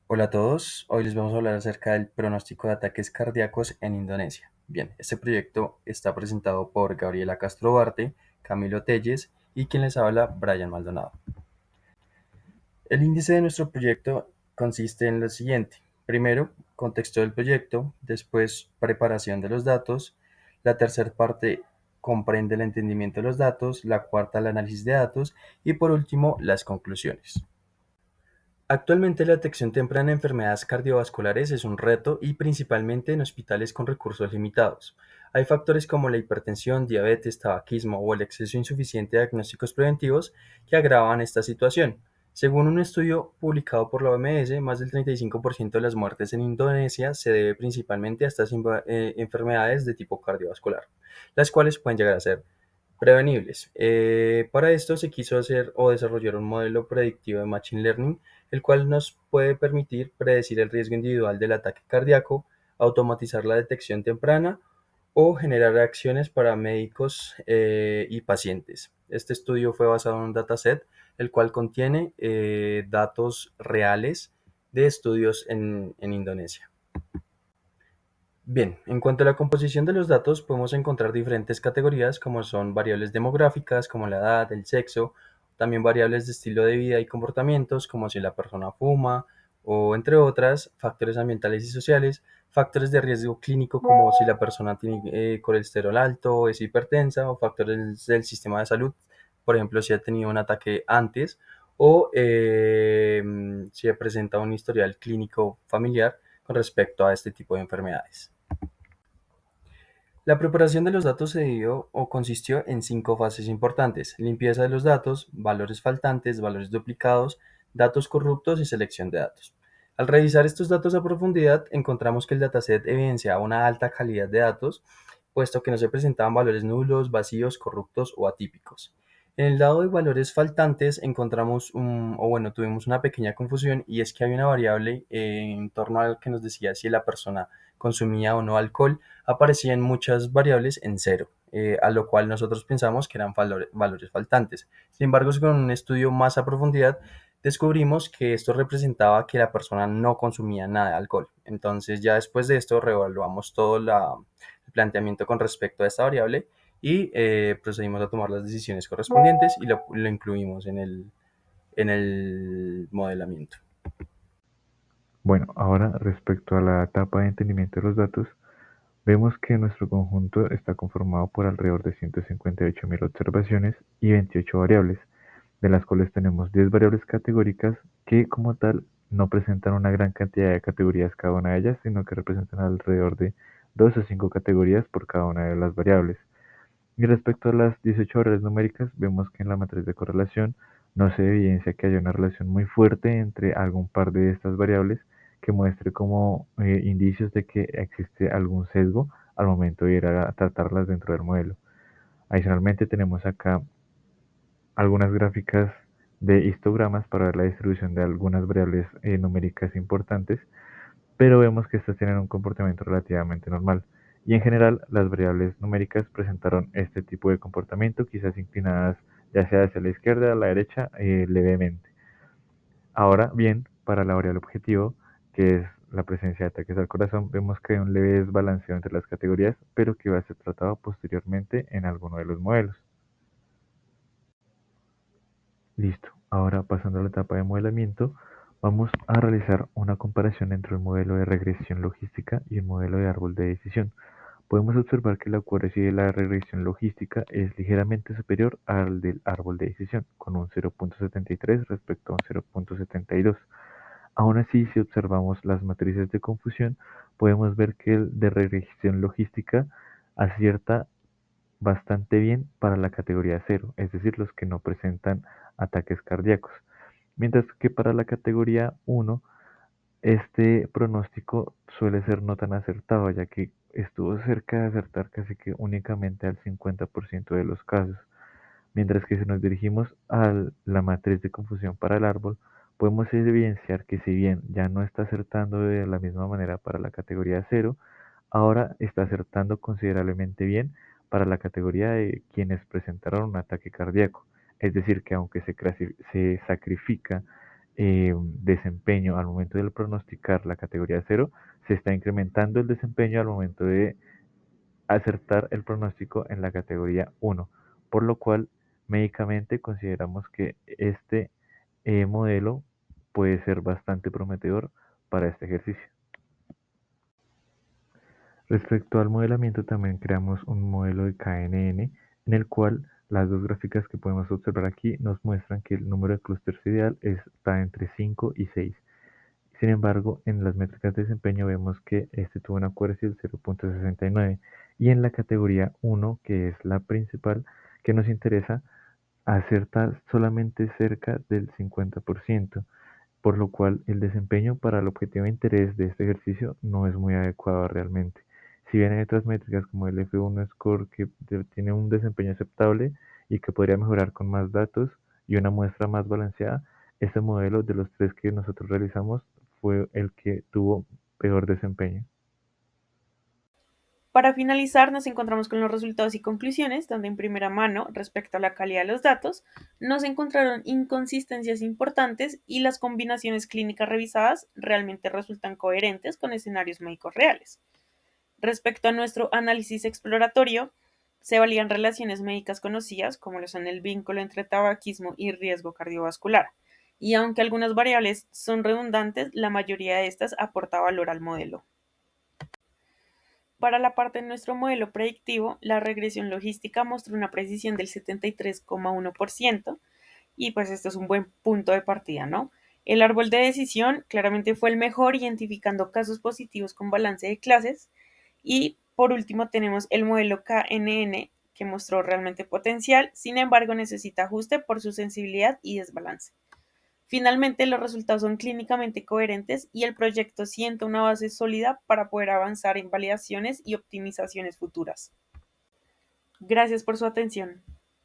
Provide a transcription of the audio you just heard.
Hola a todos, hoy les vamos a hablar acerca del pronóstico de ataques cardíacos en Indonesia. Bien, este proyecto está presentado por Gabriela Castro Barte, Camilo Telles y quien les habla, Brian Maldonado. El índice de nuestro proyecto consiste en lo siguiente. Primero, contexto del proyecto, después preparación de los datos, la tercera parte comprende el entendimiento de los datos, la cuarta el análisis de datos y por último las conclusiones. Actualmente la detección temprana de enfermedades cardiovasculares es un reto y principalmente en hospitales con recursos limitados. Hay factores como la hipertensión, diabetes, tabaquismo o el exceso insuficiente de diagnósticos preventivos que agravan esta situación. Según un estudio publicado por la OMS, más del 35% de las muertes en Indonesia se debe principalmente a estas enfermedades de tipo cardiovascular, las cuales pueden llegar a ser prevenibles. Para esto se quiso hacer o desarrollar un modelo predictivo de Machine Learning, el cual nos puede permitir predecir el riesgo individual del ataque cardíaco, automatizar la detección temprana o generar acciones para médicos y pacientes. Este estudio fue basado en un dataset, el cual contiene datos reales de estudios en Indonesia. Bien, en cuanto a la composición de los datos, podemos encontrar diferentes categorías como son variables demográficas, como la edad, el sexo, también variables de estilo de vida y comportamientos, como si la persona fuma, o entre otras, factores ambientales y sociales, factores de riesgo clínico, como si la persona tiene colesterol alto, es hipertensa, o factores del sistema de salud, por ejemplo, si ha tenido un ataque antes, o si presenta un historial clínico familiar con respecto a este tipo de enfermedades. La preparación de los datos se dio o consistió en 5 fases importantes: limpieza de los datos, valores faltantes, valores duplicados, datos corruptos y selección de datos. Al revisar estos datos a profundidad, encontramos que el dataset evidenciaba una alta calidad de datos, puesto que no se presentaban valores nulos, vacíos, corruptos o atípicos. En el lado de valores faltantes encontramos tuvimos una pequeña confusión, y es que había una variable en torno al que nos decía si la persona consumía o no alcohol. Aparecían muchas variables en cero, a lo cual nosotros pensamos que eran valores faltantes. Sin embargo, con un estudio más a profundidad, descubrimos que esto representaba que la persona no consumía nada de alcohol. Entonces, ya después de esto, reevaluamos todo el planteamiento con respecto a esta variable y procedimos a tomar las decisiones correspondientes y lo incluimos en el modelamiento. Bueno, ahora respecto a la etapa de entendimiento de los datos, vemos que nuestro conjunto está conformado por alrededor de 158.000 observaciones y 28 variables, de las cuales tenemos 10 variables categóricas que como tal no presentan una gran cantidad de categorías cada una de ellas, sino que representan alrededor de 2 o 5 categorías por cada una de las variables. Y respecto a las 18 variables numéricas, vemos que en la matriz de correlación no se evidencia que haya una relación muy fuerte entre algún par de estas variables que muestre como indicios de que existe algún sesgo al momento de ir a tratarlas dentro del modelo. Adicionalmente tenemos acá algunas gráficas de histogramas para ver la distribución de algunas variables numéricas importantes, pero vemos que estas tienen un comportamiento relativamente normal. Y en general, las variables numéricas presentaron este tipo de comportamiento, quizás inclinadas ya sea hacia la izquierda o a la derecha levemente. Ahora bien, para la variable objetivo, que es la presencia de ataques al corazón, vemos que hay un leve desbalanceo entre las categorías, pero que va a ser tratado posteriormente en alguno de los modelos. Listo. Ahora pasando a la etapa de modelamiento, vamos a realizar una comparación entre un modelo de regresión logística y un modelo de árbol de decisión. Podemos observar que la accuracy de la regresión logística es ligeramente superior al del árbol de decisión, con un 0.73 respecto a un 0.72. Aún así, si observamos las matrices de confusión, podemos ver que el de regresión logística acierta bastante bien para la categoría cero, es decir, los que no presentan ataques cardíacos. Mientras que para la categoría 1, este pronóstico suele ser no tan acertado, ya que estuvo cerca de acertar casi que únicamente al 50% de los casos. Mientras que si nos dirigimos a la matriz de confusión para el árbol, podemos evidenciar que si bien ya no está acertando de la misma manera para la categoría cero, ahora está acertando considerablemente bien para la categoría de quienes presentaron un ataque cardíaco. Es decir, que aunque se sacrifica desempeño al momento del pronosticar la categoría 0, se está incrementando el desempeño al momento de acertar el pronóstico en la categoría 1, por lo cual médicamente consideramos que este modelo puede ser bastante prometedor para este ejercicio. Respecto al modelamiento, también creamos un modelo de KNN en el cual las dos gráficas que podemos observar aquí nos muestran que el número de clústeres ideal está entre 5 y 6. Sin embargo, en las métricas de desempeño vemos que este tuvo una accuracy del 0.69 y en la categoría 1, que es la principal que nos interesa, acerta solamente cerca del 50%, por lo cual el desempeño para el objetivo de interés de este ejercicio no es muy adecuado realmente. Si bien hay otras métricas como el F1 Score que tiene un desempeño aceptable y que podría mejorar con más datos y una muestra más balanceada, este modelo de los tres que nosotros realizamos fue el que tuvo peor desempeño. Para finalizar, nos encontramos con los resultados y conclusiones, donde en primera mano, respecto a la calidad de los datos, no se encontraron inconsistencias importantes y las combinaciones clínicas revisadas realmente resultan coherentes con escenarios médicos reales. Respecto a nuestro análisis exploratorio, se valían relaciones médicas conocidas, como lo son el vínculo entre tabaquismo y riesgo cardiovascular, y aunque algunas variables son redundantes, la mayoría de estas aporta valor al modelo. Para la parte de nuestro modelo predictivo, la regresión logística mostró una precisión del 73,1% y pues esto es un buen punto de partida, ¿no? El árbol de decisión claramente fue el mejor identificando casos positivos con balance de clases y por último tenemos el modelo KNN que mostró realmente potencial, sin embargo necesita ajuste por su sensibilidad y desbalance. Finalmente, los resultados son clínicamente coherentes y el proyecto sienta una base sólida para poder avanzar en validaciones y optimizaciones futuras. Gracias por su atención.